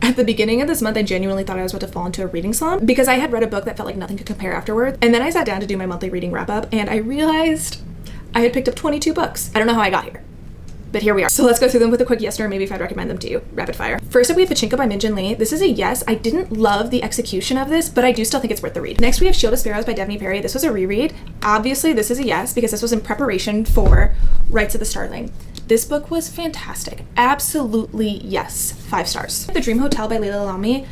At the beginning of this month, I genuinely thought I was about to fall into a reading slump because I had read a book that felt like nothing could compare afterward. And then I sat down to do my monthly reading wrap up and I realized I had picked up 22 books. I don't know how I got here, but here we are. So let's go through them with a quick yes or maybe if I'd recommend them to you. Rapid fire. First up, we have Pachinko by Min Jin Lee. This is a yes. I didn't love the execution of this, but I do still think it's worth the read. Next, we have Shield of Sparrows by Devney Perry. This was a reread. Obviously, this is a yes because this was in preparation for Rites of the Starling. This book was fantastic. Absolutely yes. 5 stars. The Dream Hotel by Leila Lamy.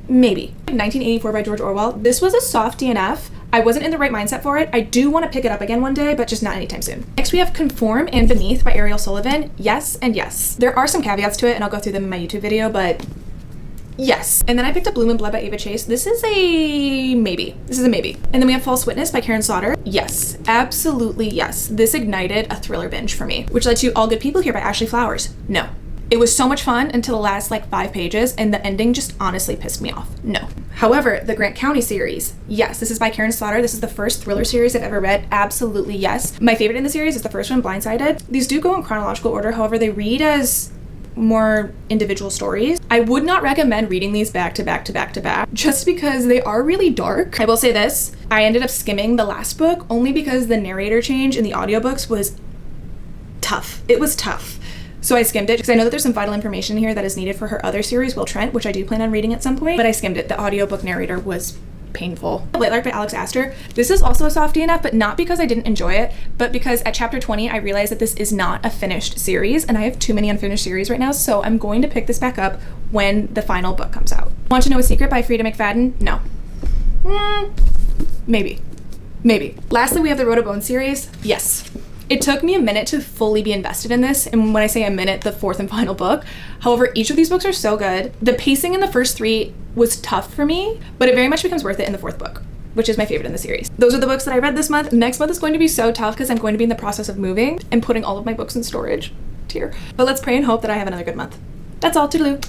Maybe. 1984 by George Orwell. This was a soft DNF. I wasn't in the right mindset for it. I do want to pick it up again one day, but just not anytime soon. Next, we have Conform and Beneath by Ariel Sullivan. Yes and yes. There are some caveats to it, and I'll go through them in my YouTube video, but yes. And then I picked up Bloom and Blood by Ava Chase. This is a maybe. This is a maybe. And then we have False Witness by Karen Slaughter. Yes. Absolutely yes. This ignited a thriller binge for me, which led to All Good People Here by Ashley Flowers. No. It was so much fun until the last 5 pages, and the ending just honestly pissed me off. No. However, the Grant County series, yes. This is by Karen Slaughter. This is the first thriller series I've ever read. Absolutely yes. My favorite in the series is the first one, Blindsided. These do go in chronological order. However, they read as more individual stories. I would not recommend reading these back to back to back to back just because they are really dark. I will say this, I ended up skimming the last book only because the narrator change in the audiobooks was tough. It was tough. So I skimmed it because I know that there's some vital information here that is needed for her other series, Will Trent, which I do plan on reading at some point, but I skimmed it. The audiobook narrator was painful. Lightlark by Alex Astor. This is also a soft DNF, but not because I didn't enjoy it, but because at chapter 20, I realized that this is not a finished series, and I have too many unfinished series right now, so I'm going to pick this back up when the final book comes out. Want to Know a Secret by Frida McFadden? No. Maybe. Maybe. Lastly, we have the Road of Bone series. Yes. It took me a minute to fully be invested in this, and when I say a minute, the 4th and final book. However, each of these books are so good. The pacing in the first 3 was tough for me, but it very much becomes worth it in the 4th book, which is my favorite in the series. Those are the books that I read this month. Next month is going to be so tough because I'm going to be in the process of moving and putting all of my books in storage. Tear. But let's pray and hope that I have another good month. That's all. Toodaloo.